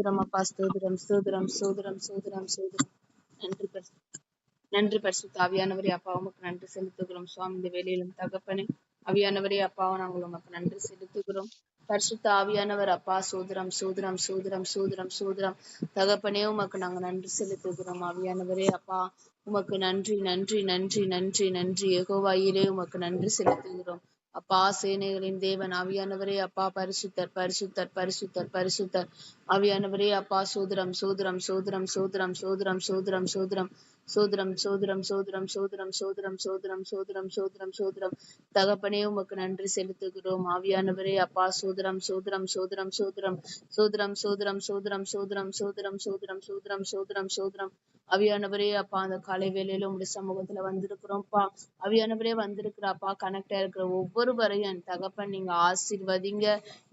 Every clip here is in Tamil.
ஸ்தோத்திரம் அப்பா, ஸ்தோத்திரம் ஸ்தோத்திரம் ஸ்தோத்திரம் ஸ்தோத்திரம் ஸ்தோத்திரம். நன்றி நன்றி பரிசுத்த ஆவியானவரே அப்பா, உமக்கு நன்றி செலுத்துகிறோம் சுவாமி. இந்த வேலையிலும் தகப்பனே ஆவியானவரே அப்பாவை நாங்கள் உமக்கு நன்றி செலுத்துகிறோம். பரிசுத்த ஆவியானவர் அப்பா, சோதரம் சோதரம் சோதரம் சோதரம் சோதரம் தகப்பனே உமக்கு நாங்கள் நன்றி செலுத்துகிறோம். ஆவியானவரே அப்பா, உமக்கு நன்றி நன்றி நன்றி நன்றி நன்றி. யெகோவாயிரே உமக்கு நன்றி செலுத்துகிறோம் அப்பா. சேனைகளின் தேவன் ஆவியானவரே அப்பா, பரிசுத்தர் பரிசுத்தர் பரிசுத்தர் பரிசுத்தர் ஆவியானவரே அப்பா, சோதரம் சோதரம் சோதரம் சோதரம் சோதரம் சோதரம் சோதரம் சோதரம் சோதரம் சோதரம் சோதரம் சோதரம் சோதரம் சோதரம் சோதரம் சோதரம் தகப்பனே உமக்கு நன்றி செலுத்துகிறோம். ஆவியானவரே அப்பா, சோதரம் சோதரம் சோதரம் சோதரம் சோதரம் சோதரம் சோதரம் சோதரம் சோதரம் சோதரம் சோதரம் சோதரம் சோதரம் அவியானவரே அப்பா, அந்த காலை வேலையில உங்களுடைய சமூகத்துல வந்திருக்கிறோம்ப்பா. அவியானவரே வந்திருக்கிறாப்பா. கனெக்டா இருக்கிற ஒவ்வொருவரையும் என் தகப்பன் நீங்க ஆசீர்வதிங்க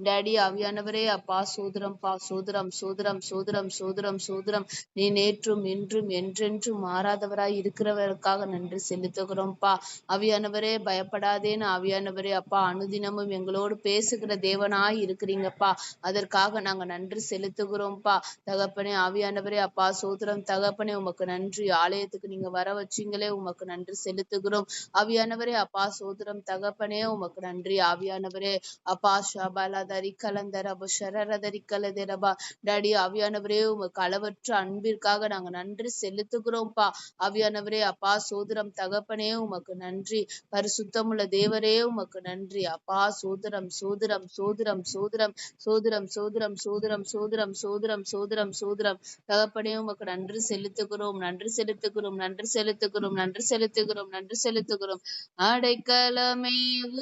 டேடி. அவியானவரே அப்பா, சோதரம்ப்பா, சோதரம் சோதரம் சோதரம் சோதரம் சோதரம். நீ நேற்றும் இன்றும் என்றென்றும் மாறாதவராய் இருக்கிறவருக்காக நன்றி செலுத்துகிறோம்ப்பா. அவியானவரே பயப்படாதேன்னு ஆவியானவரே அப்பா, அனுதினமும் எங்களோடு பேசுகிற தேவனாய் இருக்கிறீங்கப்பா. அதற்காக நாங்க நன்றி செலுத்துகிறோம்ப்பா தகப்பனே. ஆவியானவரே அப்பா, சோதரம் தகப்பனே உமக்கு நன்றி. ஆலயத்துக்கு நீங்க வர வச்சீங்களே உமக்கு நன்றி செலுத்துகிறோம். ஆவியானவரே அப்பா, சோதரம் தகப்பனே உமக்கு நன்றி. ஆவியானவரே அப்பா, ஷபாலாதரி கலந்தரப ஷரரதரி கலதரபா டாடி. ஆவியானவரே உமக்கு அளவற்ற அன்பிற்காக நாங்க நன்றி செலுத்துகிறோம்ப்பா. ஆவியானவரே அப்பா, சோதரம் தகப்பனே உமக்கு நன்றி. பரிசுத்தமுள்ள தேவரே உமக்கு நன்றி அப்பா. சோதரம் சோதரம் சோதரம் சோதரம் சோதரம் சோதரம் சோதரம் சோதரம் சோதரம் சோதரம் சோதரம் தகப்பனே உமக்கு நன்றி செலுத்துகிறோம் நன்றி செலுத்துகிறோம் நன்றி செலுத்துகிறோம் நன்றி செலுத்துகிறோம் நன்றி செலுத்துகிறோம். அடைக்கலமே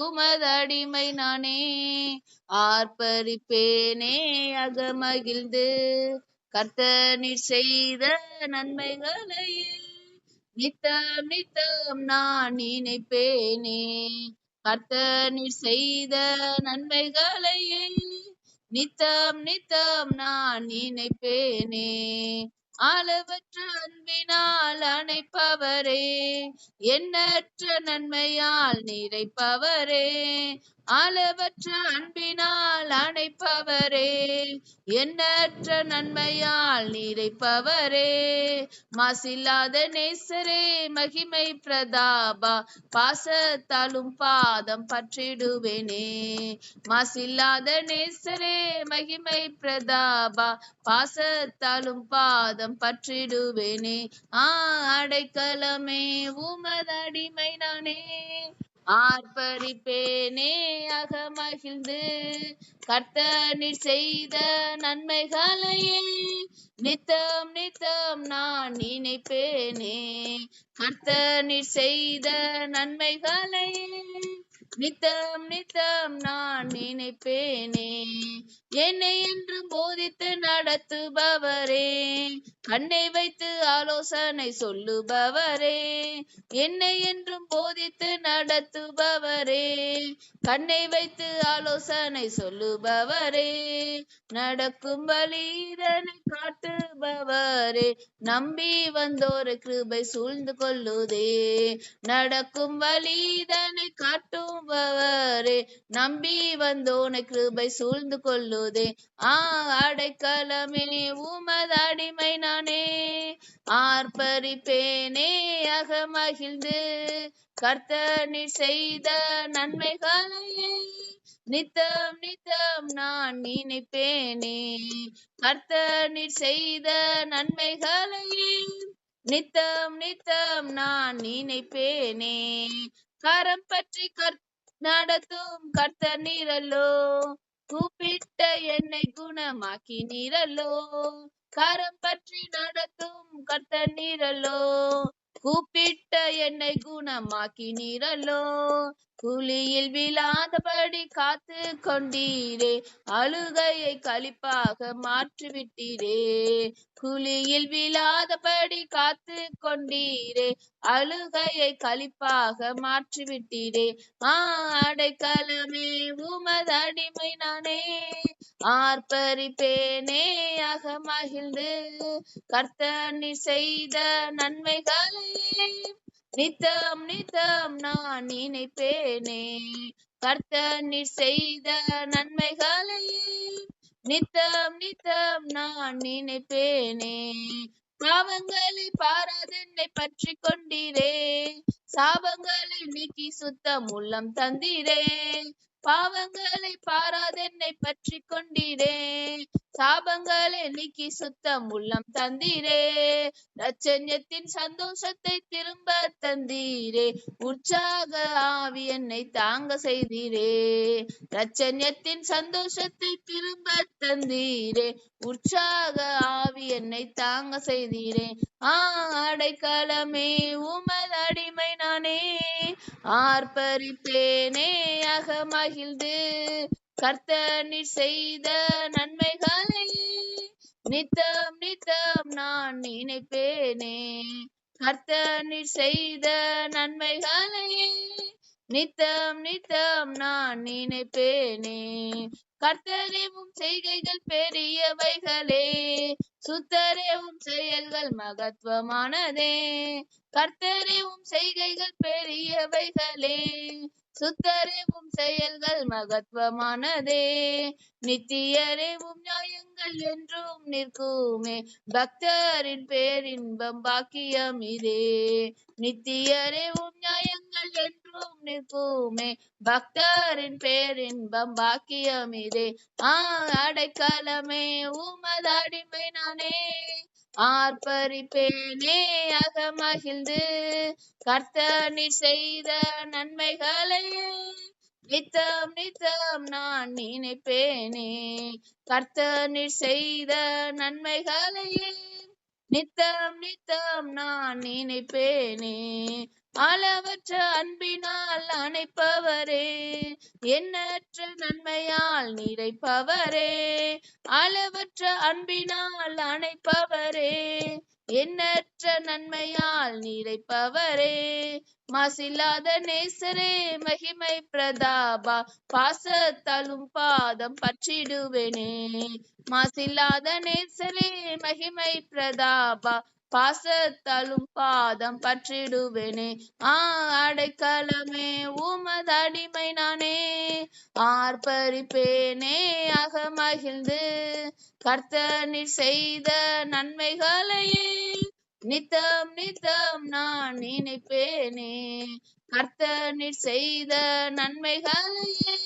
உமதடிமை நானே, ஆர்ப்பரிப்பேனே அகமகிழ்ந்து, கர்த்தர் நீர் செய்த நன்மைகளையே நித்தம் நித்தம் நான் நினைப்பேனே. கர்த்தர் நீர் செய்த நன்மைகளையே நித்தம் நித்தம் நான் நினைப்பேனே. அளவற்ற அன்பினால் அணைப்பவரே, எண்ணற்ற நன்மையால் நிறைப்பவரே. அளவற்ற அன்பினால் அணைப்பவரே, எண்ணற்ற நன்மையால் நிறைப்பவரே. மாசில்லாத நேசரே, மகிமை பிரதாபா, பாசத்தாலும் பாதம் பற்றிடுவேனே. மாசில்லாத நேசரே, மகிமை பிரதாபா, பாசத்தாலும் பாதம் பற்றிடுவேனே. அடைக்கலமே உமதடிமை நானே, ஆர்ப்பரிப்பேனே அகமகிழ்ந்து, கர்த்தர் நீர் செய்த நன்மைகளையே நித்தம் நித்தம் நான் நினைப்பேனே. கர்த்தர் நீர் செய்த நன்மைகளையே நித்தம் நித்தம் நான் நினைப்பேனே. என்னை என்றும் போதித்து நடத்துபவரே, கண்ணை வைத்து ஆலோசனை சொல்லுபவரே. என்னை என்றும் போதித்து நடத்துபவரே, கண்ணை வைத்து ஆலோசனை சொல்லுபவரே. நடக்கும் வழிதனை காட்டுபவரே, நம்பி வந்தோரை கிருபை சூழ்ந்து கொள்ளுதே. நடக்கும் வழிதனை காட்டுபவரே, நம்பி வந்தோனை கிருபை சூழ்ந்து கொள்ளுதே. அடைக்கலமே உமதடிமை நானே, ஆர்ப்பரிப்பேனே அகமகிழ்ந்து, கர்த்தர் நீர் செய்த நன்மைகளையே நித்தம் நித்தம் நான் நினைப்பேனே. கர்த்தர் நீர் செய்த நன்மைகளையே நித்தம் நித்தம் நான் நினைப்பேனே. கரம் பற்றி நடத்தும் கர்த்தர் நீரல்லோ, கூப்பிட்ட என்னை குணமாக்கி நீரல்லோ. கரம் பற்றி நடத்தும் கர்த்தர் நீரல்லோ, கூப்பிட்ட என்னை குணமாக்கி நீரல்லோ. குழியில் விழாதபடி காத்து கொண்டீரே, அழுகையை களிப்பாக மாற்றிவிட்டீரே. குழியில் விழாதபடி காத்து கொண்டீரே, அழுகையை களிப்பாக மாற்றிவிட்டீரே. அடைக்கலமே உமதடிமை நானே, ஆர்ப்பரிப்பேனே அகமகிழ்ந்து, கர்த்தர் நீர் செய்த நன்மைகளையே நித்தம் நித்தம் நான் நினைப்பேனே. கர்த்தர் நீர் செய்த நன்மைகளையே நித்தம் நித்தம் நான் நினைப்பேனே. பாவங்களை பாராதென்னை பற்றி கொண்டீரே, சாபங்களை நீக்கி சுத்தம் உள்ளம் தந்தீரே. பாவங்களை பாராதென்னை பற்றி கொண்டீரே, சாபங்களை நீக்கி சுத்தம் உள்ளம் தந்தீரே. ரட்சண்யத்தின் சந்தோஷத்தை திரும்ப தந்தீரே, உற்சாக ஆவி என்னை தாங்க செய்தீரே. ரட்சண்யத்தின் சந்தோஷத்தை திரும்ப தந்தீரே, உற்சாக ஆவி என்னை தாங்க செய்தீரே. அடைக்கலமே உமது அடிமை நானே, ஆர்ப்பரிப்பேனே அகமகிழ்ந்து, கர்த்தர் நீர் செய்த நன்மைகளை நித்தம் நித்தம் நான் நினைப்பேனே. கர்த்தர் நீர் செய்த நன்மைகளை நித்தம் நித்தம் நான் நினைப்பேனே. கர்த்தரேவும் செய்கைகள் பெரியவைகளே, சுத்தரேவும் செயல்கள் மகத்துவமானதே. கர்த்தரேவும் செய்கைகள் பெரியவைகளே, சுத்தரேவும் செயல்கள் மகத்துவமானதே. நித்தியரேவும் நியாயங்கள் என்றும் நிற்குமே, பக்தரின் பேரின்பம் பாக்கியம் இதே. நித்தியரேவும் நியாயங்கள் என்றும் நிற்குமே, பக்தரின் பேரின்பம் பாக்கியம் இதே. அடைக்கலமே உமது அடிமை நானே, ஆர்ப்பரிப்பேனே அகமகிழ்ந்து, கர்த்தர் நீர் செய்த நன்மைகளை நித்தம் நித்தம் நான் நினைப்பேனே. கர்த்தர் நீர் செய்த நன்மைகளை நித்தம் நித்தம் நான் நினைப்பேனே. அளவற்ற அன்பினால் அணைப்பவரே, எண்ணற்ற நன்மையால் நிறைப்பவரே. அளவற்ற அன்பினால் அணைப்பவரே, எண்ணற்ற நன்மையால் நிறைப்பவரே. மாசில்லாத நேசரே மகிமை பிரதாபா, பாசத்தாலும் பாதம் பற்றிடுவேனே. மாசில்லாத நேசரே மகிமை பிரதாபா, பாசத்தாலும் பாதம் பற்றிடுவேனே. அடைக்கலமே உமது அடிமை நானே, ஆர்ப்பரிப்பேனே அகமகிழ்ந்து, கர்த்தர் நீர் செய்த நன்மைகளையே நித்தம் நித்தம் நான் நினைப்பேனே. கர்த்தர் நீர் செய்த நன்மைகளையே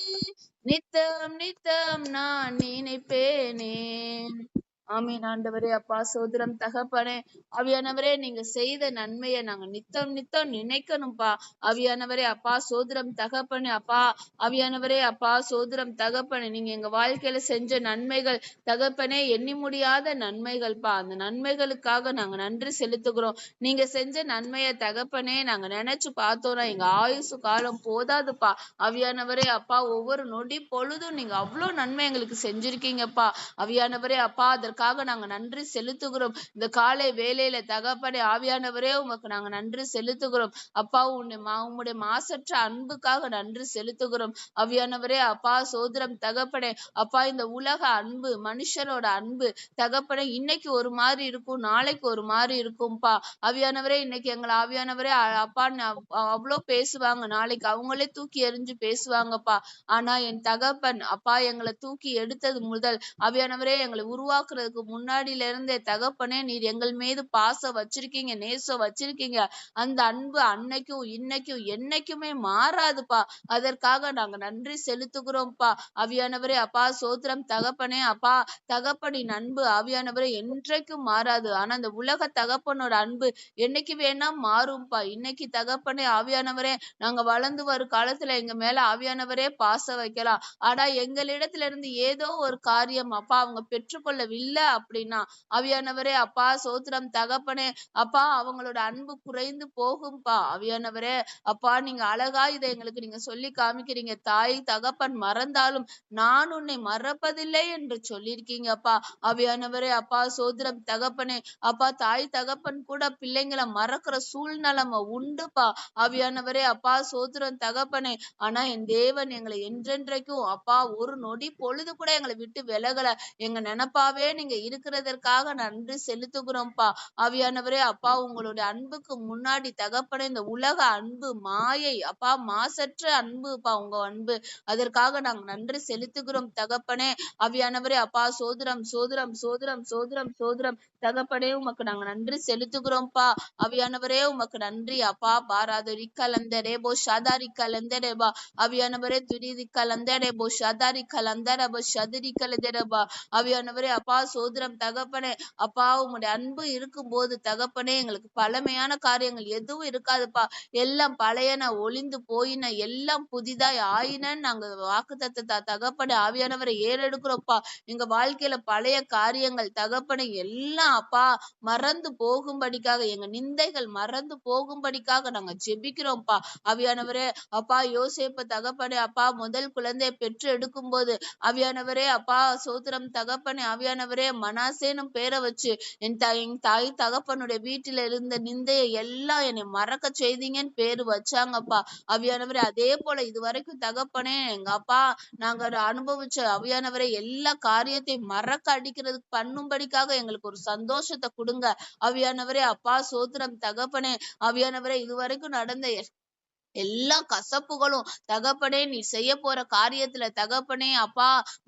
நித்தம் நித்தம் நான் நினைப்பேனே. ஆமீன். ஆண்டவரே அப்பா சோதரம் தகப்பனே, ஆவியானவரே நீங்க செய்த நன்மையை நாங்க நித்தம் நித்தம் நினைக்கணும்பா. ஆவியானவரே அப்பா சோதரம் தகப்பனே, அப்பா ஆவியானவரே அப்பா சோதரம் தகப்பனே, நீங்க எங்க வாழ்க்கையில செஞ்ச நன்மைகள் தகப்பனே எண்ணி முடியாத நன்மைகள்பா. அந்த நன்மைகளுக்காக நாங்க நன்றி செலுத்துகிறோம். நீங்க செஞ்ச நன்மையை தகப்பனே நாங்க நினைச்சு பார்த்தோம்னா எங்க ஆயுசு காலம் போதாதுப்பா. ஆவியானவரே அப்பா ஒவ்வொரு நொடி பொழுதும் நீங்க அவ்வளவு நன்மை எங்களுக்கு செஞ்சிருக்கீங்கப்பா. ஆவியானவரே அப்பா அதற்காக நாங்க நன்றி செலுத்துகிறோம். இந்த காலை வேலையில தகப்பனே ஆவியானவரே உமக்கு நாங்க நன்றி செலுத்துகிறோம் அப்பா. உம்முடைய மாசற்ற அன்புக்காக நன்றி செலுத்துகிறோம். ஆவியானவரே அப்பா சோதரம் தகப்பனே அப்பா, இந்த உலக அன்பு மனுஷரோட அன்பு தகப்பனே இன்னைக்கு ஒரு மாதிரி இருக்கும், நாளைக்கு ஒரு மாதிரி இருக்கும்பா. ஆவியானவரே இன்னைக்கு எங்களை ஆவியானவரே அப்பா அவ்வளோ பேசுவாங்க, நாளைக்கு அவங்களே தூக்கி எறிஞ்சு பேசுவாங்கப்பா. ஆனா என் தகப்பன் அப்பா எங்களை தூக்கி எடுத்தது முதல் ஆவியானவரே எங்களை உருவாக்குறதுக்கு முன்னாடியில இருந்தே தகப்பனே நீர் எங்கள் மீது பாசம் வச்சிருக்கீங்க, நேசம் வச்சிருக்கீங்க. அந்த அன்பு அன்னைக்கும் இன்னைக்கும் என்னைக்குமே மாறாதுப்பா. அதற்காக நாங்க நன்றி செலுத்துகிறோம்ப்பா. ஆவியானவரே அப்பா சோத்திரம் தகப்பனே அப்பா. தகப்பனின் அன்பு ஆவியானவரே என்றைக்கும் மாறாது. ஆனா அந்த உலக தகப்பனோட அன்பு என்னைக்கு வேணா மாறும்பா. இன்னைக்கு தகப்பனே ஆவியானவரே நாங்க வளர்ந்து வரும் காலத்துல எங்க மேல ஆவியானவரே பாசம் வைக்கலாம். ஆனா எங்களிடத்துல இருந்து ஏதோ ஒரு காரியம் அப்பா அவங்க பெற்றுக்கொள்ளவில்லை அப்படின்னா ஆவியானவரே அப்பா சோத்திரம் தகப்பனே அப்பா அவங்களோட அன்பு குறைந்து போகும்பா. ஆவியானவரே அப்பா நீங்க அழகா இதை எங்களுக்கு நீங்க சொல்லி காமிக்கிறீங்க. தாய் தகப்பன் மறந்தாலும் நான் உன்னை மறப்பதில்லை என்று சொல்லியிருக்கீங்கப்பா. ஆவியானவரே அப்பா சோத்திரம் தகப்பனே அப்பா தாய் தகப்பன் கூட பிள்ளைங்களை மறக்கிற சூழ்நிலைமை உண்டுப்பா. ஆவியானவரே அப்பா சோத்திரம் தகப்பனே. ஆனா என் தேவன் எங்களை என்றென்றைக்கும் அப்பா ஒரு நொடி பொழுது கூட எங்களை விட்டு விலகல. எங்க நினைப்பாவே நீங்க இருக்கிறதற்காக நன்றி செலுத்துகிறோம்ப்பா. ஆவியானவரே அப்பா, உங்களுடைய அன்புக்கு முன்னாடி தகப்பனே இந்த உலக அன்பு மாயை அப்பா, மாசற்ற அன்புப்பா உங்க அன்பு. அதற்காக நாங்க நன்றி செலுத்துகிறோம் தகப்பனே. ஆவியானவரே அப்பா, சோதரம் சோதரம் சோதரம் சோதரம் சோதரம் தகப்பனே, உமக்கு நாங்க நன்றி செலுத்துகிறோம்ப்பா. ஆவியானவரே உமக்கு நன்றி அப்பா. பாராதரி கலந்தரேபோ ஷாதாரி கலந்தரேபா. ஆவியானவரே துரிதி கலந்தரேபோ ஷாதாரி கலந்தரபோ ஷதிரி கலந்தரபா. ஆவியானவரே அப்பா, சோதரம் தகப்பனே அப்பா, உம்முடைய அன்பு இருக்கும்போது தகப்பனே எங்களுக்கு பழமையான காரியங்கள் எதுவும் இருக்காதுப்பா. எல்லாம் பழையன ஒளிந்து போயின, எல்லாம் புதிதாய் ஆயினன்னு நாங்க வாக்குத்தத்தத்தை தகப்பனே ஆவியானவரை ஏறெடுக்கிறோம்ப்பா. எங்க வாழ்க்கையில பழைய காரியங்கள் தகப்பனே எல்லாம் அப்பா மறந்து போகும்படிக்காக, எங்க நிந்தைகள் மறந்து போகும்படிக்காக நாங்க ஜெபிக்கிறோம்ப்பா. ஆவியானவரே அப்பா, யோசேப்பு தகப்பனே அப்பா முதல் குழந்தையை பெற்று எடுக்கும் போது ஆவியானவரே அப்பா, சோத்திரம் தகப்பனே ஆவியானவரே, மனாசேனும் பேரை வச்சு என் தாய் தகப்பனுடைய வீட்டில இருந்த நிந்தையை எல்லாம் என்னை மறக்க செய்தீங்கன்னு பேரு வச்சாங்கப்பா. ஆவியானவரே அதே போல இதுவரைக்கும் தகப்பனே எங்க அப்பா நாங்க அனுபவிச்ச ஆவியானவரே எல்லா காரியத்தையும் மறக்க அடிக்கிறதுக்கு பண்ணும்படிக்காக எங்களுக்கு ஒரு சந்தோஷத்தை கொடுங்க ஆவியானவரே அப்பா. சோத்திரம் தகப்பனே ஆவியானவரே, இதுவரைக்கும் நடந்த எல்லா கசப்புகளும் தகப்பனே நீ செய்ய போற காரியத்துல தகப்பனே அப்பா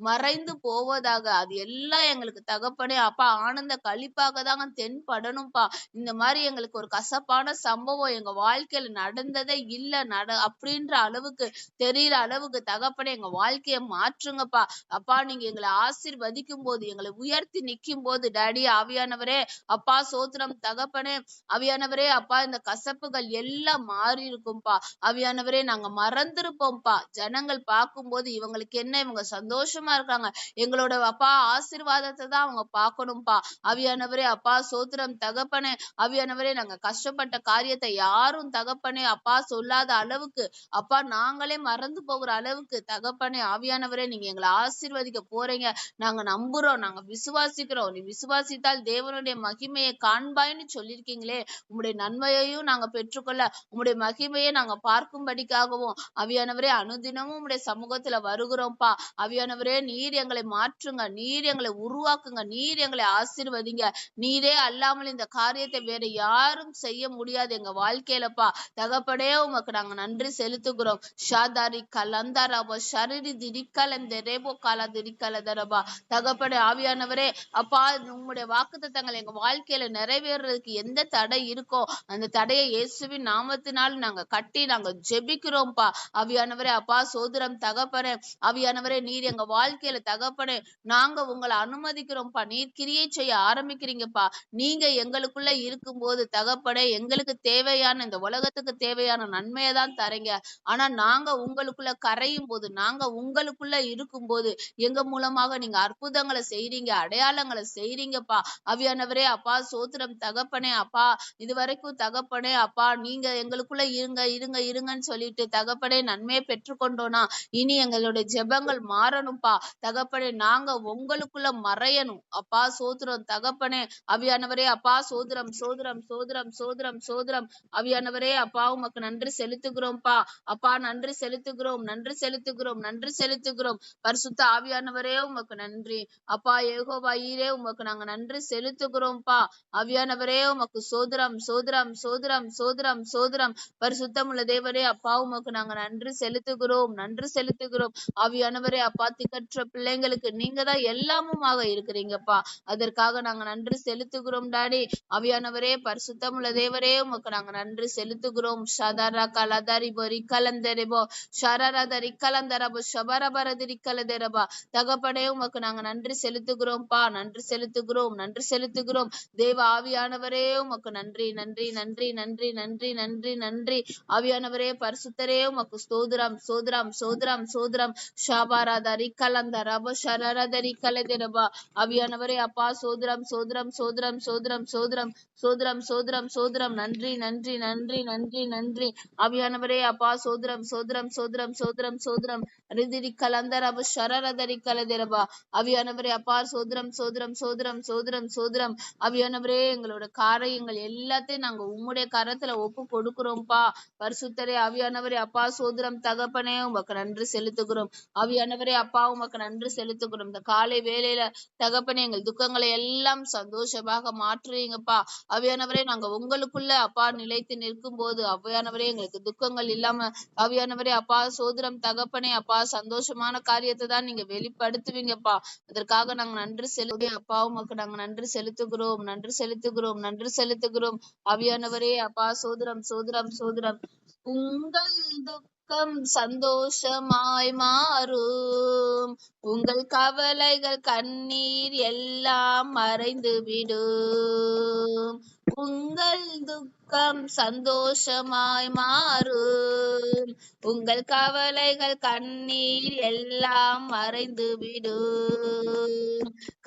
மறைந்து போவதாக. அது எல்லாம் எங்களுக்கு தகப்பனே அப்பா ஆனந்த கழிப்பாக தாங்க தென்படணும்பா. இந்த மாதிரி எங்களுக்கு ஒரு கசப்பான சம்பவம் எங்க வாழ்க்கையில நடந்ததே இல்ல அப்படின்ற அளவுக்கு தெரியற அளவுக்கு தகப்பனே எங்க வாழ்க்கைய மாற்றுங்கப்பா. அப்பா, நீங்க எங்களை ஆசீர்வதிக்கும் போது, எங்களை உயர்த்தி நிற்கும் போது டாடி ஆவியானவரே அப்பா, சோத்திரம் தகப்பனே ஆவியானவரே அப்பா, இந்த கசப்புகள் எல்லாம் மாறி இருக்கும்பா. ஆவியானவரே நாங்க மறந்துருப்போம்ப்பா. ஜனங்கள் பார்க்கும்போது இவங்களுக்கு என்ன, இவங்க சந்தோஷமா இருக்காங்க, எங்களோட அப்பா ஆசீர்வாதத்தை தான் அவங்க பார்க்கணும்பா. ஆவியானவரே அப்பா, சோத்திரம் தகப்பனே ஆவியானவரே, நாங்க கஷ்டப்பட்ட காரியத்தை யாரும் தகப்பனே அப்பா சொல்லாத அளவுக்கு அப்பா நாங்களே மறந்து போகிற அளவுக்கு தகப்பனே ஆவியானவரே நீங்க எங்களை ஆசீர்வதிக்க போறீங்க. நாங்க நம்புறோம், நாங்க விசுவாசிக்கிறோம். நீ விசுவாசித்தால் தேவனுடைய மகிமையை காண்பாய்ன்னு சொல்லியிருக்கீங்களே, உங்களுடைய நன்மையையும் நாங்க பெற்றுக்கொள்ள, உங்களுடைய மகிமையை நாங்க பார்க்கும்படிக்காகவும் ஆவியானவரே அனுதினமும் உங்களுடைய சமூகத்துல வருகிறோம்ப்பா. ஆவியானவரே நீர் எங்களை மாற்றுங்க, நீர் எங்களை உருவாக்குங்க, நீர் எங்களை ஆசீர்வதிங்க. நீரே அல்லாமல் இந்த காரியத்தை வேற யாரும் செய்ய முடியாது எங்க வாழ்க்கையிலப்பா. தகப்பனே உமக்கு நாங்க நன்றி செலுத்துகிறோம். ஷாதாரி கலந்தாராபோ ஷரிரி திரிக்கலந்தரேபோ காலா திரிக்கலதரபா. தகப்பனே ஆவியானவரே அப்பா, உங்களுடைய வாக்குத்தத்தங்கள் எங்க வாழ்க்கையில நிறைவேறதுக்கு எந்த தடை இருக்கோ அந்த தடையை இயேசுவின் நாமத்தினால் நாங்க கட்டி நாங்க ஜெபிக்கிறோம்ப்பா. ஆவியானவரே அப்பா, சோதரம் தகப்பனே ஆவியானவரே, நீர் எங்க வாழ்க்கையில தகப்பனே நாங்க உங்களை அனுமதிக்கிறோம்ப்பா. நீர் கிரியை செய்ய ஆரம்பிக்கிறீங்கப்பா. நீங்க எங்களுக்குள்ள இருக்கும்போது தகப்பனே எங்களுக்கு தேவையான, இந்த உலகத்துக்கு தேவையான நன்மையை தான் தரீங்க. ஆனா நாங்க உங்களுக்குள்ள கரையும் போது, நாங்க உங்களுக்குள்ள இருக்கும்போது எங்க மூலமாக நீங்க அற்புதங்களை செய்றீங்க, அடையாளங்களை செய்றீங்கப்பா. ஆவியானவரே அப்பா, சோத்திரம் தகப்பனே அப்பா, இதுவரைக்கும் தகப்பனே அப்பா நீங்க எங்களுக்குள்ள இருங்க இருங்க இருங்கன்னு சொல்லிட்டு தகப்பனே நன்மையை பெற்றுக்கொண்டோனா இனி எங்களுடைய ஜெபங்கள் மாறணும்ப்பா. தகப்பனே நாங்க உங்களுக்குள்ள மறையணும் அப்பா. சோத்திரம் தகப்பனே ஆவியானவரே அப்பா, சோதரம் சோதரம் சோதரம் சோதரம் சோதரம் ஆவியானவரே அப்பா, உமக்கு நன்றி செலுத்துகிறோம்ப்பா. அப்பா நன்றி செலுத்துகிறோம், நன்றி செலுத்துகிறோம், நன்றி செலுத்துகிறோம். பரிசுத்த ஆவியானவரே உமக்கு நன்றி அப்பா. யெகோவா ஈரே உமக்கு நாங்க நன்றி செலுத்துகிறோம்ப்பா. ஆவியானவரே உமக்கு சோதரம் சோதரம் சோதரம் சோதரம் சோதரம். பரிசுத்தமுள்ள தேவரே அப்பா, உமக்கு நாங்க நன்றி செலுத்துகிறோம், நன்றி செலுத்துகிறோம். ஆவியானவரே அப்பா, திக்கற்ற பிள்ளைங்களுக்கு நீங்க தான் எல்லாமுமாக இருக்கிறீங்கப்பா. அதற்காக நாங்க நன்றி செலுத்துகிறோம் டாடி. ஆவியானவரே பரிசுத்தமுள்ள தேவரே உமக்கு நாங்க நன்றி செலுத்துகிறோம். ஷதரா கலதரி பொரி கலந்தரிபோ ஷரரதரி கலந்தரபோ ஷபரபரதிரி கலதரபா. தகப்பனே உமக்கு நாங்க நன்றி செலுத்துகிறோம்ப்பா, நன்றி செலுத்துகிறோம், நன்றி செலுத்துகிறோம். தேவ ஆவியானவரே உமக்கு நன்றி நன்றி நன்றி நன்றி நன்றி நன்றி நன்றி. ஆவியானவரே பரிசுத்தரே உமக்கு ஸ்தோத்திரம் சோதரம் சோதரம் சோதரம். ஷாபாராதரி கலந்தரபோ ஷரரதரி கலதரபா. ஆவியானவரே அப்பா, சோதரம் சோதரம் சோதரம் சோதரம் சோதரம் சோதரம் சோதரம் சோதரம். நன்றி நன்றி நன்றி நன்றி நன்றி. ஆவியானவரே அப்பா, சோதரம் சோதரம் சோதரம் சோதரம் சோதரம். ரிதிரி கலந்தரப ஷரரதரி கலதிரபா. அவியானவரே அப்பா சோதரம் சோதரம் சோதரம் சோதரம் சோதரம். அவியானவரே எங்களோட காரியங்கள் எல்லாத்தையும் நாங்க உம்முடைய கரத்துல ஒப்பு கொடுக்கிறோம்ப்பா. பரிசுத்தரே ஆவியானவரே அப்பா சோதரம் தகப்பனே உமக்கு நன்றி செலுத்துகிறோம். ஆவியானவரே அப்பா உமக்கு நன்றி செலுத்துகிறோம். இந்த காலை வேளையில தகப்பனே எங்கள் துக்கங்களை எல்லாம் சந்தோஷமாக மாற்றுவீங்கப்பா. ஆவியானவரே நாங்க உங்களுக்குள்ள அப்பா நிலைத்து நிற்கும் போது ஆவியானவரே எங்களுக்கு துக்கங்கள் இல்லாம ஆவியானவரே அப்பா சோதரம் தகப்பனே அப்பா சந்தோஷமான காரியத்தை தான் நீங்க வெளிப்படுத்துவீங்கப்பா. அதற்காக நாங்க நன்றி செலுத்தி அப்பா உமக்கு நாங்க நன்றி செலுத்துகிறோம், நன்றி செலுத்துகிறோம், நன்றி செலுத்துகிறோம். ஆவியானவரே அப்பா சோதரம் சோதரம் சோதரம். உங்கள் துக்கம் சந்தோஷமாய் மாறும், உங்கள் கவலைகள் கண்ணீர் எல்லாம் மறைந்து விடும். உங்கள் துக்கம் சந்தோஷமாய் மாறும், உங்கள் கவலைகள் கண்ணீர் எல்லாம் மறைந்து விடும்.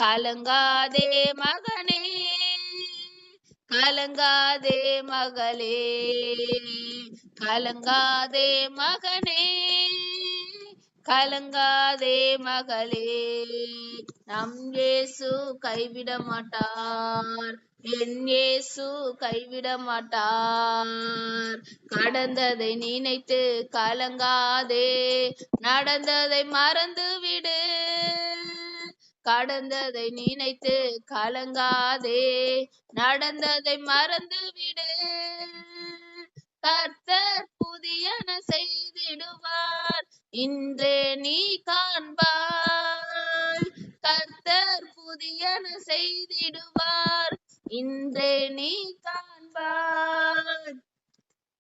கலங்காதே மகனே, கலங்காதே மகளே, கலங்காதே மகனே, கலங்காதே மகளே. நம் இயேசு கைவிட மாட்டார், என் இயேசு கைவிட மாட்டார். கடந்ததை நினைத்து கலங்காதே, நடந்ததை மறந்து விடு. கடந்ததை நினைத்து கலங்காதே, நடந்ததை மறந்து விடு. கர்த்தர் புதியன செய்திடுவார், இன்றே நீ காண்பாய். கர்த்தர் புதியன செய்திடுவார், இன்றே நீ காண்பாய்,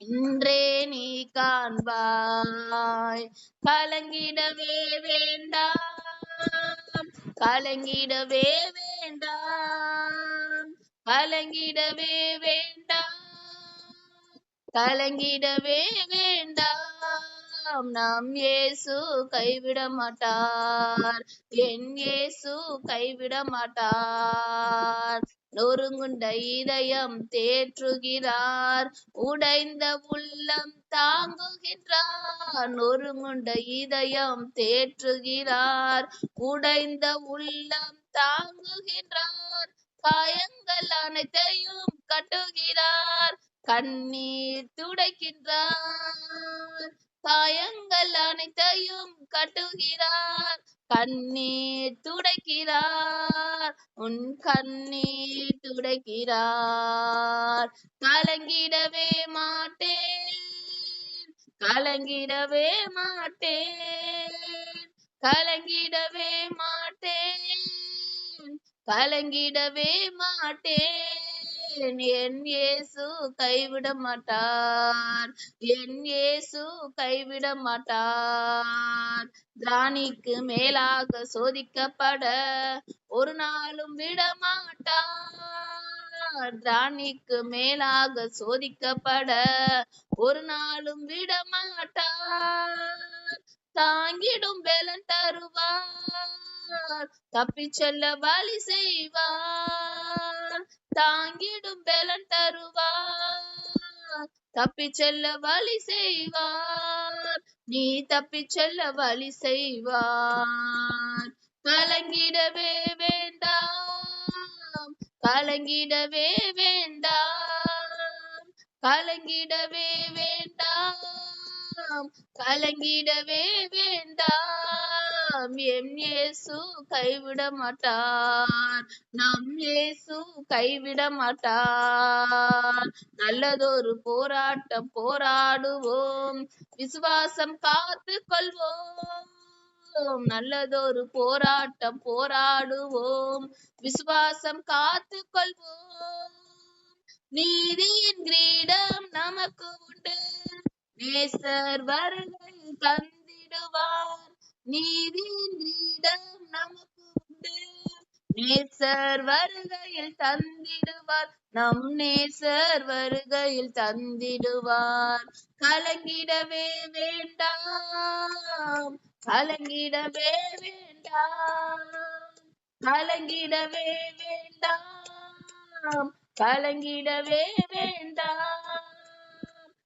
இன்றே நீ காண்பாய். கலங்கிடவே வேண்டாம், கலங்கிடவே வேண்டாம், கலங்கிடவே வேண்டாம், கலங்கிடவே வேண்டாம். நம் இயேசு கைவிட மாட்டார், என் இயேசு கைவிட மாட்டார். நொறுங்குண்ட இதயம் தேற்றுகிறார், உடைந்த உள்ளம் தாங்குகின்றார். நொறுங்குண்ட இதயம் தேற்றுகிறார், உடைந்த உள்ளம் தாங்குகின்றார். காயங்கள் அனைத்தையும் கட்டுகிறார், கண்ணீர் துடைக்கின்றார். காயங்கள் அனைத்தையும் கட்டுகிறார், கண்ணீர் துடைக்கிறார். உன் கண்ணீர் துடைக்கிறார். கலங்கிடவே மாட்டேன், கலங்கிடவே மாட்டேன், கலங்கிடவே மாட்டேன், கலங்கிடவே மாட்டேன். என் இயேசு கைவிட மாட்டார், என் இயேசு கைவிட மாட்டார். திராணிக்கு மேலாக சோதிக்கப்பட ஒரு நாளும் விட மாட்டார். திராணிக்கு மேலாக சோதிக்கப்பட ஒரு நாளும் விட மாட்டார். தாங்கிடும் பலன் தருவார், தப்பிச் செல்ல வழி செய்வார். தாங்கிடும் பலன் தருவார், தப்பிச் செல்ல வழி செய்வார். நீ தப்பிச் செல்ல வழி செய்வார். கலங்கிடவே வேண்டாம், கலங்கிடவே வேண்டாம், கலங்கிடவே வேண்டாம், கலங்கிடவே வேண்டாம். என் இயேசு கைவிட மாட்டார், நம் இயேசு கைவிட மாட்டார். நல்லதொரு போராட்டம் போராடுவோம், விசுவாசம் காத்து கொள்வோம். நல்லதொரு போராட்டம் போராடுவோம், விசுவாசம் காத்து கொள்வோம். நீதியின் கிரீடம் நமக்கு உண்டு, நேசர் வருகை தந்திடுவார். நீதியின் கிரீடம் நமக்கு உண்டு, நேசர் வருகையில் தந்திடுவார். நம் நேசர் வருகையில் தந்திடுவார். கலங்கிடவே வேண்டாம், கலங்கிடவே வேண்டாம், கலங்கிடவே வேண்டாம், கலங்கிடவே வேண்டாம்.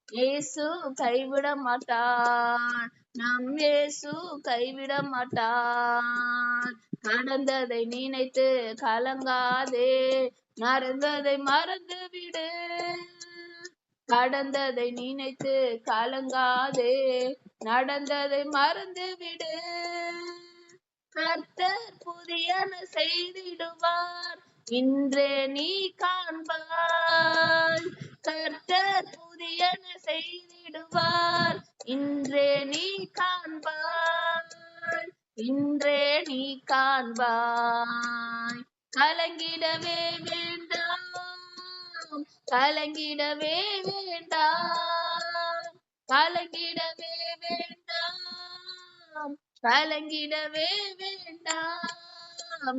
இயேசு கைவிட மாட்டார், நம் இயேசு கைவிட மாட்டார். நடந்ததை நினைத்து கலங்காதே, நடந்ததை மறந்து விடு. கடந்ததை நினைத்து கலங்காதே, நடந்ததை மறந்து விடு. கர்த்தர் புதியன செய்திடுவார், இன்றே நீ காண்பாய். கர்த்தர் புதியன செய்திடுவார், இன்றே நீ காண்பாய். இன்றே நீ காண்பாய். கலங்கிடவே வேண்டாம், கலங்கிடவே வேண்டாம், கலங்கிடவே வேண்டாம், கலங்கிடவே வேண்டாம்.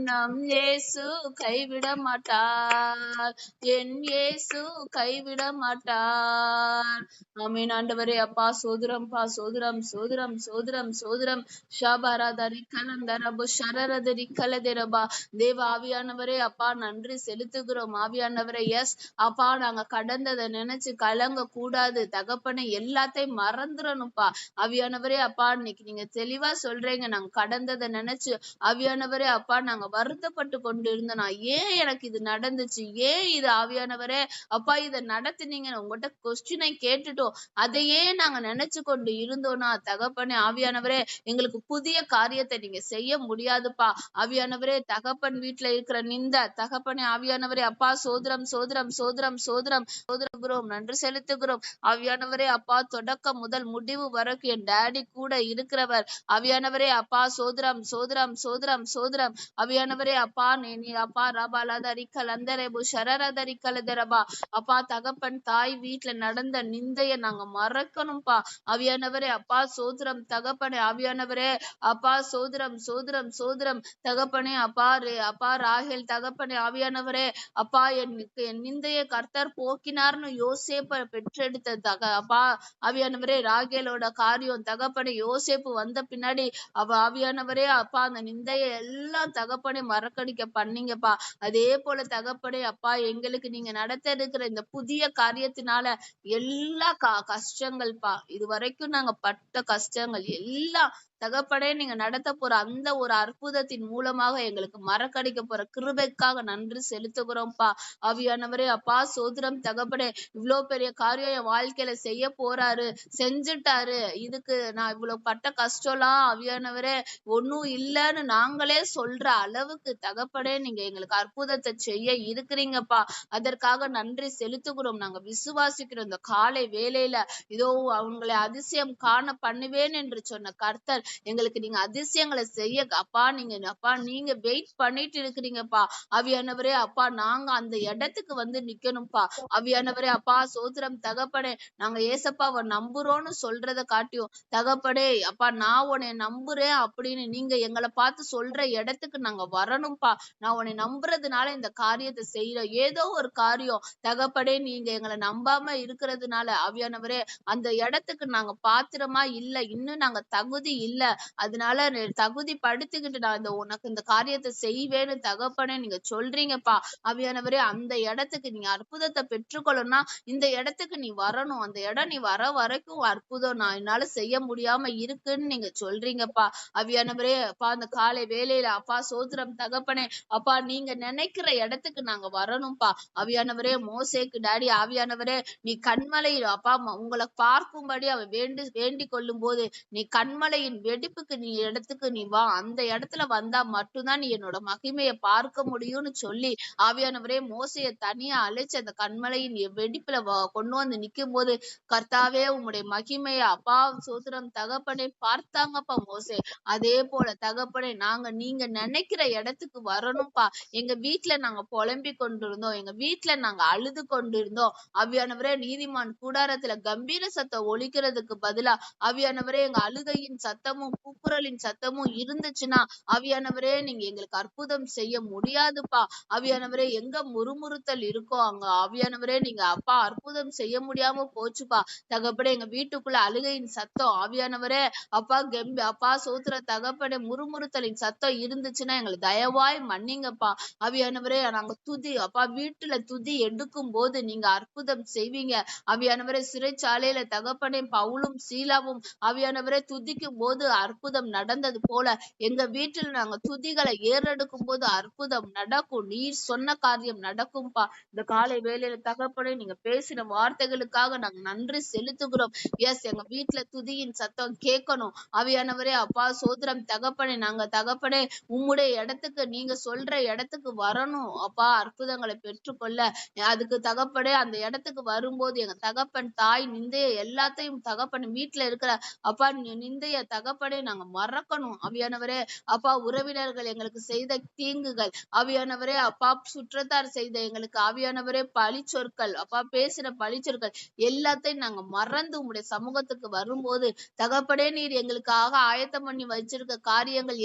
நம் இயேசு கைவிட மாட்டார், என் இயேசு கைவிட மாட்டார். ஆமென். ஆண்டவரே அப்பா சோதரம்பா, சோதரம் சோதரம் சோதரம் சோதரம் ஷாபாராதரி கலந்தரபு ஷரரதரி கலதெரபா. தேவ ஆவியானவரே அப்பா நன்றி செலுத்துகிறோம். ஆவியானவரே எஸ் அப்பா, நாங்க கடந்ததை நினைச்சு கலங்க கூடாது தகப்பனை, எல்லாத்தையும் மறந்துடணும்ப்பா. ஆவியானவரே அப்பா, இன்னைக்கு நீங்க தெளிவா சொல்றீங்க, நாங்க கடந்ததை நினைச்சு ஆவியானவரே அப்பா நாங்க வருத்தப்பட்டு கொண்டு இருந்தோம். ஏன் எனக்கு இது நடந்துச்சு, ஏன் இது ஆவியானவரே அப்பா இதை நடத்துனீங்க, உங்ககிட்ட கொஸ்டினை கேட்டுட்டோம், அதையே நாங்க நினைச்சு கொண்டு இருந்தோம்னா தகப்பனே ஆவியானவரே எங்களுக்கு புதிய காரியத்தை நீங்க செய்ய முடியாதுப்பா. ஆவியானவரே தகப்பன் வீட்டுல இருக்கிற நிந்த தகப்பனே ஆவியானவரே அப்பா சோதரம் சோதரம் சோதரம் சோதரம் சோதரகிறோம், நன்றி செலுத்துகிறோம். ஆவியானவரே அப்பா தொடக்கம் முதல் முடிவு வரைக்கும் என் டேடி கூட இருக்கிறவர். ஆவியானவரே அப்பா சோதரம் சோதரம் சோதரம் சோதரம். ஆவியானவரே அப்பா நீ அப்பா ரபாலதரிக்கல் அந்தரேபு ஷரரதரிக்கலதரபா. அப்பா தகப்பன் தாய் வீட்டுல நடந்த நிந்தைய நாங்க மறக்கணும்பா. ஆவியானவரே அப்பா சோதரம் தகப்பனே ஆவியானவரே அப்பா சோதரம் சோதரம் சோதரம் தகப்பனே அப்பா அப்பா ராகேல் தகப்பனே ஆவியானவரே அப்பா என் நிந்தைய கர்த்தர் போக்கினார்னு யோசேப்ப பெற்றெடுத்த அப்பா ஆவியானவரே ராகேலோட காரியம் தகப்பனே, யோசேப்பு வந்த பின்னாடி ஆவியானவரே அப்பா அந்த நிந்தைய எல்லாம் தகப்பனே மறக்கடிக்க பண்ணீங்கப்பா. அதே போல தகப்பனே அப்பா எங்களுக்கு நீங்க நடத்த இருக்கிற இந்த புதிய காரியத்தினால எல்லா கஷ்டங்கள்ப்பா, இது வரைக்கும் நாங்க பட்ட கஷ்டங்கள் எல்லாம் தகப்பனே நீங்க நடத்த போற அந்த ஒரு அற்புதத்தின் மூலமாக எங்களுக்கு மறக்கடிக்க போற கிருபைக்காக நன்றி செலுத்துகிறோம்ப்பா. ஆவியானவரே அப்பா சோதரம் தகப்பனே, இவ்வளவு பெரிய காரியம் என் வாழ்க்கையில செய்ய போறாரு, செஞ்சுட்டாரு, இதுக்கு நான் இவ்வளவு பட்ட கஷ்டம்லாம் ஆவியானவரே ஒன்னும் இல்லைன்னு நாங்களே சொல்ற அளவுக்கு தகப்பனே நீங்க எங்களுக்கு அற்புதத்தை செய்ய இருக்கிறீங்கப்பா. அதற்காக நன்றி செலுத்துகிறோம். நாங்க விசுவாசிக்கிறோம். இந்த காலை வேளையில இதோ அவங்களை அதிசயம் காண பண்ணுவேன் என்று சொன்ன கர்த்தர் எங்களுக்கு நீங்க அதிசயங்களை செய்ய அப்பா நீங்க வெயிட் பண்ணிட்டு இருக்கிறீங்கப்பா. ஆவியானவரே அப்பா நாங்க அந்த இடத்துக்கு வந்து நிக்கணும்ப்பா. ஆவியானவரே அப்பா சோதரம் தகப்பனே, நாங்க ஏசப்பாவை நம்புறோம்னு சொல்றதை காட்டியும் தகப்பனே அப்பா நான் உன்னை நம்புறேன் அப்படின்னு நீங்க எங்களை பார்த்து சொல்ற இடத்துக்கு நாங்க வரணும்ப்பா. நான் உன்னை நம்புறதுனால இந்த காரியத்தை செய்யறோம். ஏதோ ஒரு காரியம் தகப்பனே நீங்க எங்களை நம்பாம இருக்கிறதுனால ஆவியானவரே அந்த இடத்துக்கு நாங்க பாத்திரமா இல்ல, இன்னும் நாங்க தகுதி இல்ல, அதனால தகுதி படுத்திக்கிட்டு நான் உனக்கு இந்த காரியத்தை செய்வேன்னு தகப்பனே நீங்க சொல்றீங்கப்பா. ஆவியானவரே அந்த இடத்துக்கு நீங்க அற்புதத்தை பெற்றுக்கொள்ளணும்னா இந்த இடத்துக்கு நீ வரணும். அந்த இடம் நீ வர வரைக்கும் அற்புதம் நான் என்னால செய்ய முடியாம இருக்குன்னு நீங்க சொல்றீங்கப்பா. ஆவியானவரே அப்பா அந்த காலை வேலையில அப்பா சோதரம் தகப்பனே அப்பா நீங்க நினைக்கிற இடத்துக்கு நாங்க வரணும்ப்பா. ஆவியானவரே மோசேக்கு டாடி ஆவியானவரே நீ கண்மலையில் அப்பா உங்களை பார்க்கும்படி அவ வேண்டிக் கொள்ளும் போது நீ கண்மலையின் வெடிப்புக்கு நீ இடத்துக்கு நீ வா, அந்த இடத்துல வந்தா மட்டும்தான் நீ என்னோட மகிமையை பார்க்க முடியும்னு சொல்லி ஆவியானவரே மோசைய தனியா அழைச்சு அந்த கண்மலையின் வெடிப்புல கொண்டு வந்து நிக்கும் போது கர்த்தாவே உங்களுடைய மகிமைய அப்பா சோதரம் தகப்பனே பார்த்தாங்கப்பா மோசே. அதே போல தகப்பனே நீங்க நினைக்கிற இடத்துக்கு வரணும்ப்பா. எங்க வீட்டுல நாங்க புலம்பி கொண்டிருந்தோம், எங்க வீட்டுல நாங்க அழுது கொண்டிருந்தோம் ஆவியானவரே, நீதிமான் கூடாரத்துல கம்பீர சத்தம் ஒலிக்கிறதுக்கு பதிலா ஆவியானவரே எங்க அழுகையின் சத்தம் சத்தமும் கூக்குரலின் சத்தமும் இருந்துச்சுன்னா ஆவியானவரே நீங்க எங்களுக்கு அற்புதம் செய்ய முடியாதுப்பா. ஆவியானவரே எங்க முறுமுறுத்தல் இருக்கோ அங்க ஆவியானவரே நீங்க அப்பா அற்புதம் செய்ய முடியாம போச்சுப்பா. தகப்பனே எங்க வீட்டுக்குள்ள அழுகையின் சத்தம் ஆவியானவரே அப்பா அப்பா சோத்திர தகப்பனே முறுமுறுத்தலின் சத்தம் இருந்துச்சுன்னா எங்களை தயவாய் மன்னிங்கப்பா. ஆவியானவரே நாங்க துதி அப்பா வீட்டுல துதி எடுக்கும் போது நீங்க அற்புதம் செய்வீங்க. ஆவியானவரே சிறைச்சாலையில தகப்பனே பவுலும் சீலாவும் ஆவியானவரே துதிக்கும் போது அற்புதம் நடந்தது போல எங்க வீட்டில் நாங்க துதிகளை ஏறெடுக்கும் போது அற்புதம் நடக்கும். நீர் சொன்ன காரியம் நடக்கும்பா. இந்த காலை வேளையில தகப்பனே நீங்க பேசின வார்த்தைகளுக்காக நாங்க நன்றி செலுத்துகிறோம். எஸ் எங்க வீட்டுல துதியின் சத்தம் கேட்கணும். ஆவியானவரே அப்பா சோதரம் தகப்பனே நாங்க தகப்பனே உம்முடைய இடத்துக்கு நீங்க சொல்ற இடத்துக்கு வரணும் அப்பா. அற்புதங்களை பெற்றுக்கொள்ள அதுக்கு தகப்பனே அந்த இடத்துக்கு வரும்போது எங்க தகப்பன் தாய் நிந்தைய எல்லாத்தையும் தகப்பன் வீட்டுல இருக்கிற அப்பா நிந்தைய தகப்பனே நாங்க மறக்கணும். ஆவியானவரே அப்பா உறவினர்கள் எங்களுக்கு செய்த தீங்குகள் ஆவியானவரே அப்பா சுற்றத்தார் செய்த எங்களுக்கு ஆவியானவரே பழிச்சொற்கள் அப்பா பேசின பழிச்சொற்கள் எல்லாத்தையும் நாங்க மறந்து உங்களுடைய சமூகத்துக்கு வரும்போது தகப்பனே நீர் எங்களுக்காக ஆயத்தம் பண்ணி வச்சிருக்க காரியங்கள்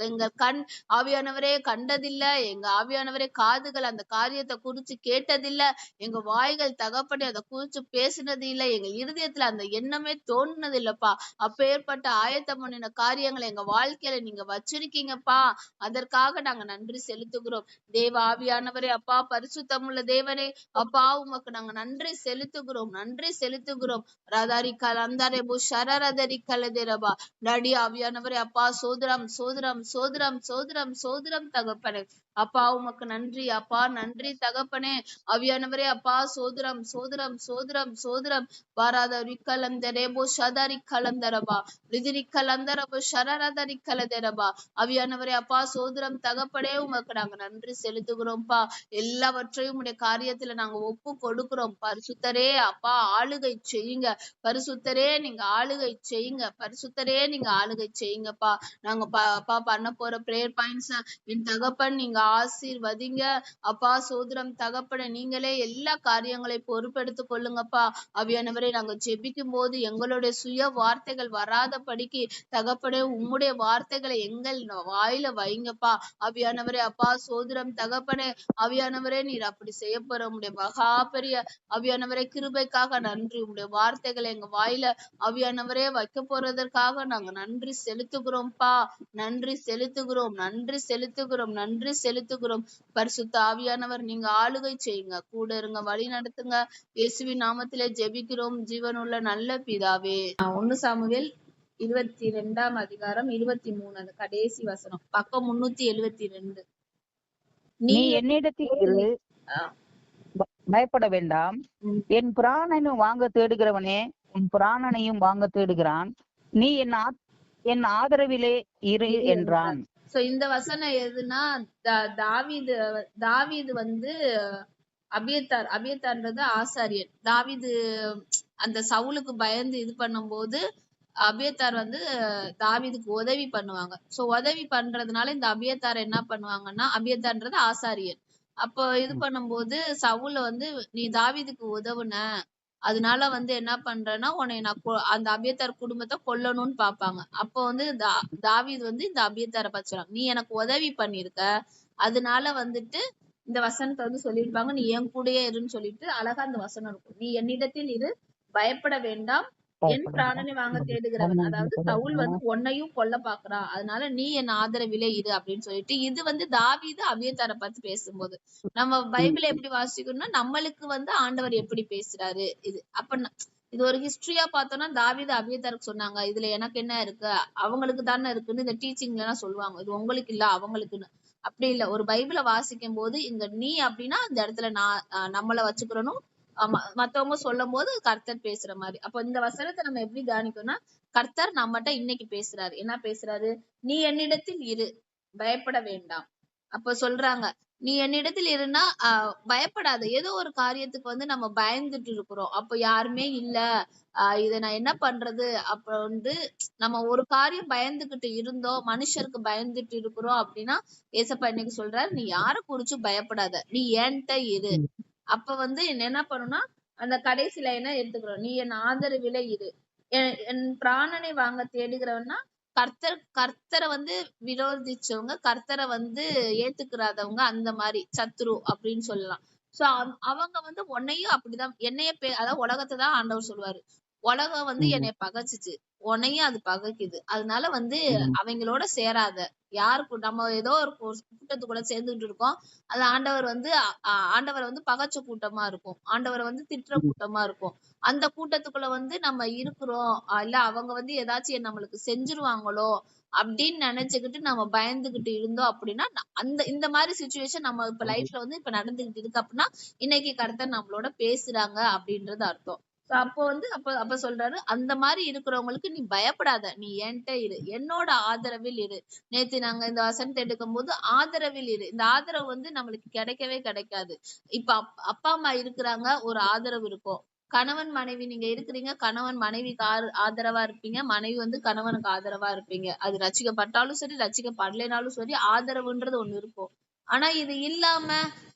எங்க கண் ஆவியானவரே கண்டதில்லை. எங்க ஆவியானவரே காதுகள் அந்த காரியத்தை குறிச்சு கேட்டதில்லை. எங்க வாய்கள் தகப்பனே அதை குறிச்சு பேசினது இல்லை. எங்க இருதயத்துல அந்த எண்ணமே தோணுனது இல்லப்பா. அப்பேற்பட்ட ஆயத்தம் பண்ணின காரியங்களை எங்க வாழ்க்கையில நீங்க வச்சிருக்கீங்கப்பா. அதற்காக நாங்க நன்றி செலுத்துகிறோம். தேவ ஆவியானவரே அப்பா பரிசுத்தமுள்ள தேவனே அப்பா உமக்கு நாங்க நன்றி செலுத்துகிறோம். நன்றி செலுத்துகிறோம். ரதாரி கலந்தாரேபு ஷரரதரி கலதேரபா நடி ஆவியானவரே அப்பா சோதரம் சோதரம் சோதரம் சோதரம் சோதரம் தகப்பனே அப்பா உமக்கு நன்றி அப்பா. நன்றி தகப்பனே. ஆவியானவரே அப்பா சோதரம் சோதரம் சோதரம் சோதரம் வாராத ரிக்கலந்தரேபோ ஷதரி கலந்தரபா ரிதிரி கலந்தரபோ ஷரரதரி கலதரபா ஆவியானவரே அப்பா சோதரம் தகப்பனே உமக்கு நாங்க நன்றி செலுத்துகிறோம்ப்பா. எல்லாவற்றையும் உடைய காரியத்துல நாங்க ஒப்பு கொடுக்கிறோம். பரிசுத்தரே அப்பா ஆளுகை செய்யுங்க. பரிசுத்தரே நீங்க ஆளுகை செய்யுங்க. பரிசுத்தரே நீங்க ஆளுகை செய்யுங்கப்பா. நாங்க அப்பா பண்ண போற பிரேயர் பாயிண்ட்ஸ் என் தகப்பன் நீங்க ஆசீர்வதிங்க அப்பா. சோதரம் தகப்பனை நீங்களே எல்லா காரியங்களை பொறுப்பெடுத்து கொள்ளுங்கப்பா. ஆவியானவரே நாங்க ஜெபிக்கும் போது எங்களுடைய சுய வார்த்தைகள் வராதபடிக்கு தகப்பனே உம்முடைய வார்த்தைகளை எங்கள் வாயில வைங்கப்பா. ஆவியானவரே அப்பா சோதரம் தகப்பனே ஆவியானவரே நீர் அப்படி செய்ய போற உம்முடைய மகா பெரிய ஆவியானவரே கிருபைக்காக நன்றி. உம்முடைய வார்த்தைகளை எங்க வாயில ஆவியானவரே வைக்க போறதற்காக நாங்க நன்றி செலுத்துகிறோம்ப்பா. நன்றி செலுத்துகிறோம். நன்றி செலுத்துகிறோம். நன்றி செலுத்துகிறோம். பரிசுத்த ஆவியானவர் நீங்க ஆளுகை செய்யுங்க. கூட இருங்க. வழி நடத்துங்க. இயேசுவின் நாமத்திலே ஜெபிக்கிறோம் ஜீவனுள்ள நல்ல பிதாவே. 1 சாமுவேல் 22ஆம் அதிகாரம் 23 அந்த கடைசி வசனம் பக்கம் 372. நீ என்னிடத்தில் இரு, பயப்பட வேண்டாம். என் பிராணனும் வாங்க தேடுகிறவனே உன் பிராணனையும் வாங்க தேடுகிறான். நீ என் ஆதரவிலே இரு என்றான். சோ இந்த வசனம் எதுனா தாவீது வந்து அபியத்தார்ன்றது ஆசாரியன். தாவீது அந்த சவுலுக்கு பயந்து இது பண்ணும் போது அபியத்தார் வந்து தாவீதுக்கு உதவி பண்ணுவாங்க. சோ உதவி பண்றதுனால இந்த அபியத்தார் என்ன பண்ணுவாங்கன்னா அபியத்தார்ன்றது ஆசாரியன். அப்போ இது பண்ணும்போது சவுல வந்து நீ தாவீதுக்கு உதவுன அதனால வந்து என்ன பண்றேன்னா உன்னை நான் அந்த அபியத்தார் குடும்பத்தை கொல்லணும்னு பாப்பாங்க. அப்போ வந்து தாவீது வந்து இந்த அபியத்தாரை பச்சுறாங்க. நீ எனக்கு உதவி பண்ணிருக்க அதனால வந்துட்டு இந்த வசனத்தை வந்து சொல்லியிருப்பாங்க. நீ என் கூடயே இருன்னு சொல்லிட்டு அழகா அந்த வசனம் இருக்கும். நீ என்னிடத்தில் இரு, பயப்பட வேண்டாம், என் பிராணனை வாங்க தேடுகிறவன். அதாவது சவுல் வந்து உன்னையும் கொல்ல பாக்குறான், அதனால நீ என் ஆதரவிலே இரு அப்படின்னு சொல்லிட்டு இது வந்து தாவீது அபியத்தாரை பார்த்து பேசும்போது நம்ம பைபிளை எப்படி வாசிக்கணும்னா நம்மளுக்கு வந்து ஆண்டவர் எப்படி பேசுறாரு இது அப்ப இது ஒரு ஹிஸ்டரியா பார்த்தோம்னா தாவீது அபியத்தாருக்கு சொன்னாங்க இதுல எனக்கு என்ன இருக்கு அவங்களுக்கு தானே இருக்குன்னு இந்த டீச்சிங்ல எல்லாம் சொல்லுவாங்க. இது உங்களுக்கு இல்ல அவங்களுக்குன்னு. அப்படி இல்ல. ஒரு பைபிளை வாசிக்கும் போது இங்க நீ அப்படின்னா இந்த இடத்துல நான் நம்மளை வச்சுக்கிறணும். மத்தவங்க சொல்லும் போது கர்த்தர் பேசுற மாதிரி. அப்ப இந்த வசனத்தை நம்ம எப்படி தியானிக்கணும்னா கர்த்தர் நம்மகிட்ட இன்னைக்கு பேசுறாரு. என்ன பேசுறாரு? நீ என்னிடத்தில் இரு, பயப்பட வேண்டாம். அப்ப சொல்றாங்க நீ என்னிடத்தில் இருந்தா பயப்படாத. ஏதோ ஒரு காரியத்துக்கு வந்து நம்ம பயந்துட்டு இருக்கிறோம். அப்ப யாருமே இல்ல இத நான் என்ன பண்றது அப்ப வந்து நம்ம ஒரு காரியம் பயந்துகிட்டு இருந்தோம், மனுஷருக்கு பயந்துட்டு இருக்கிறோம் அப்படின்னா ஏசப்பா இன்னைக்கு சொல்றாரு நீ யார குறிச்சு பயப்படாத, நீ என்கிட்ட இரு. அப்ப வந்து என்ன பண்ணணும்னா அந்த கடைசியில என்ன எடுத்துக்கிறோம், நீ என் ஆதரவில இரு. என் பிராணனை வாங்க தேடுகிறவன்னா கர்த்தரை வந்து விரோதிச்சவங்க, கர்த்தரை வந்து ஏத்துக்கிறாதவங்க, அந்த மாதிரி சத்ரு அப்படின்னு சொல்லலாம். சோ அவங்க வந்து உன்னையும் அப்படிதான் அதாவது உலகத்தை தான் ஆண்டவர் சொல்லுவாரு. உலகம் வந்து என்னைய பகைச்சுச்சு, உன்னையும் அது பகைக்குது. அதனால வந்து அவங்களோட சேராத. நம்ம ஏதோ ஒரு கூட்டத்து கூட சேர்ந்துட்டு இருக்கோம். அது ஆண்டவர் வந்து ஆண்டவரை வந்து பகைச்ச கூட்டமா இருக்கும், ஆண்டவரை வந்து திட்டுற கூட்டமா இருக்கும். அந்த கூட்டத்துக்குள்ள வந்து நம்ம இருக்கிறோம், இல்ல அவங்க வந்து ஏதாச்சும் நம்மளுக்கு செஞ்சிருவாங்களோ அப்படின்னு நினைச்சுக்கிட்டு நம்ம பயந்துகிட்டு இருந்தோம் அப்படின்னா, இந்த மாதிரி சுச்சுவேஷன் நம்ம இப்ப லைஃப்ல வந்து இப்ப நடந்துகிட்டு இருக்கு அப்படின்னா, இன்னைக்கு கர்த்தர் நம்மளோட பேசுறாங்க அப்படின்றது அர்த்தம். அப்போ வந்து அப்ப சொல்றாரு, அந்த மாதிரி இருக்கிறவங்களுக்கு நீ பயப்படாத, நீ என்கிட்ட இரு, என்னோட ஆதரவில் இரு. நேத்து நாங்க இந்த வசனத்தை எடுக்கும் போது ஆதரவில் இரு, இந்த ஆதரவு வந்து நம்மளுக்கு கிடைக்கவே கிடைக்காது. இப்ப அப்பா அம்மா இருக்கிறாங்க, ஒரு ஆதரவு இருக்கும். கணவன் மனைவி நீங்க இருக்கிறீங்க, கணவன் மனைவிக்கு ஆதரவா இருப்பீங்க, மனைவி வந்து கணவனுக்கு ஆதரவா இருப்பீங்க. அது ரட்சிக்கப்பட்டாலும் சரி, ரட்சிக்கப்படலைனாலும் சரி, ஆதரவுன்றது ஒண்ணு இருக்கும். ஆனா இது இல்லாம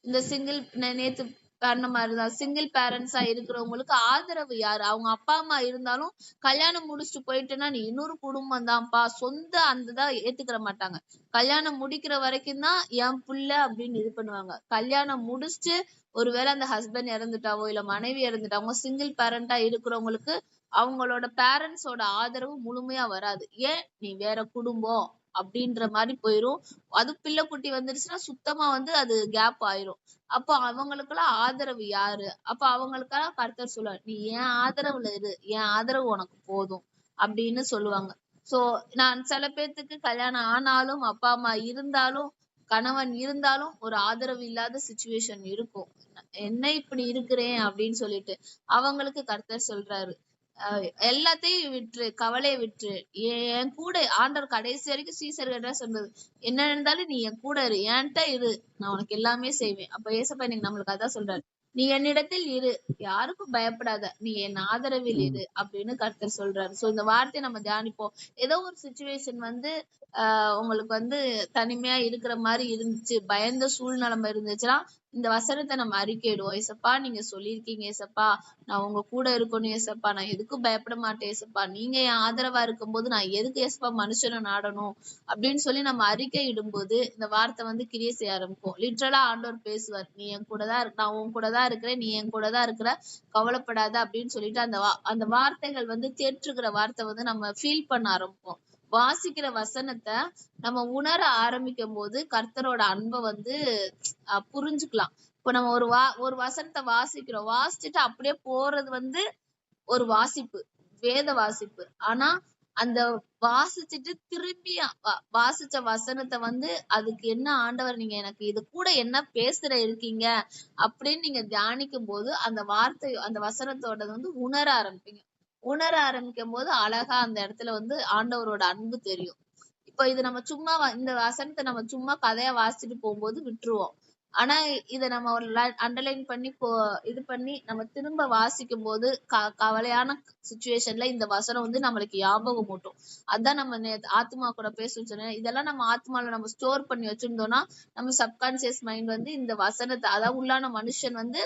இந்த நேத்து பண்ண மாதிரிதான் சிங்கிள் பேரண்ட்ஸா இருக்கிறவங்களுக்கு ஆதரவு யாரு? அவங்க அப்பா அம்மா இருந்தாலும் கல்யாணம் முடிச்சுட்டு போயிட்டுன்னா நீ இன்னொரு குடும்பம் தான்ப்பா, சொந்த அந்த ஏத்துக்கிற மாட்டாங்க. கல்யாணம் முடிக்கிற வரைக்கும் தான் என் புள்ள அப்படின்னு இது பண்ணுவாங்க. கல்யாணம் முடிச்சுட்டு ஒருவேளை அந்த ஹஸ்பண்ட் இறந்துட்டாவோ இல்ல மனைவி இறந்துட்டாவோ சிங்கிள் பேரண்டா இருக்கிறவங்களுக்கு அவங்களோட பேரண்ட்ஸோட ஆதரவு முழுமையா வராது. ஏன்? நீ வேற குடும்பம் அப்படின்ற மாதிரி போயிரும். அது பிள்ளை குட்டி வந்துருச்சுன்னா சுத்தமா வந்து அது கேப் ஆயிரும். அப்போ அவங்களுக்கெல்லாம் ஆதரவு யாரு? அப்ப அவங்களுக்கெல்லாம் கர்த்தர் சொல்லுவார், நீ என் ஆதரவுல இரு, என் ஆதரவு உனக்கு போதும் அப்படின்னு சொல்லுவாங்க. சோ நான் சில பேர்த்துக்கு கல்யாணம் ஆனாலும் அப்பா அம்மா இருந்தாலும் கணவன் இருந்தாலும் ஒரு ஆதரவு இல்லாத சுச்சுவேஷன் இருக்கும். என்ன இப்படி இருக்கிறேன் அப்படின்னு சொல்லிட்டு அவங்களுக்கு கர்த்தர் சொல்றாரு, எல்லாத்தையும் விட்டுரு, கவலையை விட்டுரு, என் கூட ஆண்டவர் கடைசி வரைக்கும் சீசர்கிட்ட சொன்னது என்ன இருந்தாலும் நீ என் கூட இரு, என்கிட்ட இரு, நான் உனக்கு எல்லாமே செய்வேன். அப்ப ஏசப்பா நீங்க நம்மளுக்கு அதான் சொல்றாரு, நீ என்னிடத்தில் இரு, யாருக்கும் பயப்படாத, நீ என் ஆதரவில் இரு அப்படின்னு கர்த்தர் சொல்றாரு. சோ இந்த வார்த்தையை நம்ம தியானிப்போம். ஏதோ ஒரு சுச்சுவேஷன் வந்து உங்களுக்கு வந்து தனிமையா இருக்கிற மாதிரி இருந்துச்சு, பயந்த சூழ்நிலைமை இருந்துச்சுன்னா இந்த வசனத்தை நம்ம அறிக்கையிடுவோம். ஏசப்பா நீங்க சொல்லியிருக்கீங்க ஏசப்பா, நான் உங்க கூட இருக்கணும் ஏசப்பா, நான் எதுக்கும் பயப்பட மாட்டேன் ஏசப்பா, நீங்க என் ஆதரவா இருக்கும்போது நான் எதுக்கு ஏசப்பா மனுஷனை நாடணும் அப்படின்னு சொல்லி நம்ம அறிக்கை இடும்போது இந்த வார்த்தை வந்து கிரியை செய்ய ஆரம்பிக்கும். லிட்ரலா ஆண்டவர் பேசுவார், நீ என் கூட தான் இருக்கு, நான் உன் கூட தான் இருக்கிறேன், நீ என் கூட தான் இருக்கிற, கவலைப்படாத அப்படின்னு சொல்லிட்டு அந்த வார்த்தைகள் வந்து தேற்றுகிற வார்த்தை வந்து நம்ம ஃபீல் பண்ண ஆரம்பிப்போம். வாசிக்கிற வசனத்தை நம்ம உணர ஆரம்பிக்கும் போது கர்த்தரோட அன்பை வந்து புரிஞ்சுக்கலாம். இப்ப நம்ம ஒரு வசனத்தை வாசிக்கிறோம், வாசிச்சுட்டு அப்படியே போறது வந்து ஒரு வாசிப்பு, வேத வாசிப்பு. ஆனா அந்த வாசிச்சுட்டு திரும்பி வாசிச்ச வசனத்தை வந்து அதுக்கு என்ன ஆண்டவர் நீங்க எனக்கு இது கூட என்ன பேசுற இருக்கீங்க அப்படின்னு நீங்க தியானிக்கும் போது அந்த வார்த்தை அந்த வசனத்தோட வந்து உணர ஆரம்பிப்பீங்க. உணர ஆரம்பிக்கும் போது அழகா அந்த இடத்துல வந்து ஆண்டவரோட அன்பு தெரியும். இப்ப இது நம்ம சும்மா இந்த வசனத்தை நம்ம சும்மா கதையா வாசிச்சுட்டு போகும்போது விட்டுருவோம். ஆனா இத நம்ம ஒரு அண்டர்லைன் பண்ணி இது பண்ணி நம்ம திரும்ப வாசிக்கும் போது கவலையான சுச்சுவேஷன்ல இந்த வசனம் வந்து நம்மளுக்கு ஞாபகம் மூட்டும். அதான் நம்ம ஆத்மா கூட பேசணும்னு சொன்னேன். இதெல்லாம் நம்ம ஆத்மால நம்ம ஸ்டோர் பண்ணி வச்சிருந்தோம்னா நம்ம சப்கான்சியஸ் மைண்ட் வந்து இந்த வசனத்தை, அதாவது உள்ளான மனுஷன் வந்து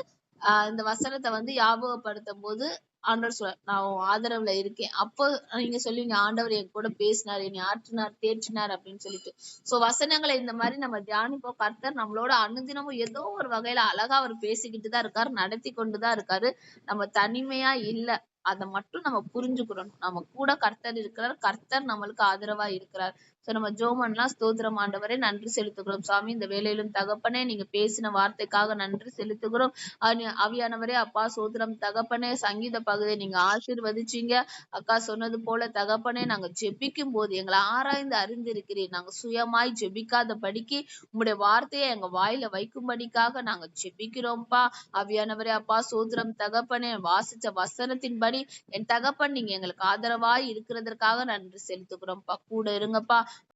இந்த வசனத்தை வந்து ஞாபகப்படுத்தும் போது ஆண்டவர் சொல்ல, நான் உன் ஆதரவுல இருக்கேன். அப்போ நீங்க சொல்லுவீங்க, ஆண்டவர் என் கூட பேசினார், என்னை ஆற்றினார், தேற்றினார் அப்படின்னு சொல்லிட்டு. சோ வசனங்களை இந்த மாதிரி நம்ம தியானிப்போம். கர்த்தர் நம்மளோட அனுதினமும் ஏதோ ஒரு வகையில அழகா அவர் பேசிக்கிட்டுதான் இருக்காரு, நடத்தி கொண்டுதான் இருக்காரு. நம்ம தனிமையா இல்ல, அதை மட்டும் நம்ம புரிஞ்சுக்கிறோம். நம்ம கூட கர்த்தர் இருக்கிறார், கர்த்தர் நம்மளுக்கு ஆதரவா இருக்கிறார். சோ நம்ம ஜோமன்லாம் ஸ்தோத்திரம் ஆண்டவரே, நன்றி செலுத்துகிறோம் சுவாமி. இந்த வேலையிலும் தகப்பனே நீங்க பேசின வார்த்தைக்காக நன்றி செலுத்துகிறோம். ஆவியானவரே அப்பா சோதரம் தகப்பனே, சங்கீத பகுதியை நீங்க ஆசீர்வதிச்சீங்க. அக்கா சொன்னது போல தகப்பனே, நாங்க ஜெபிக்கும் போது எங்களை ஆராய்ந்து அறிந்திருக்கிறீர். நாங்க சுயமாய் ஜெபிக்காத படிக்கு உங்களுடைய வார்த்தையை எங்க வாயில வைக்கும்படிக்காக நாங்க ஜெபிக்கிறோம்ப்பா. ஆவியானவரே அப்பா சோதரம் தகப்பனே, வாசிச்ச வசனத்தின்படி என் தகப்பன் நீங்க எங்களுக்கு ஆதரவாய் இருக்கிறதற்காக நன்றி செலுத்துகிறோம்ப்பா. கூட இருங்கப்பா.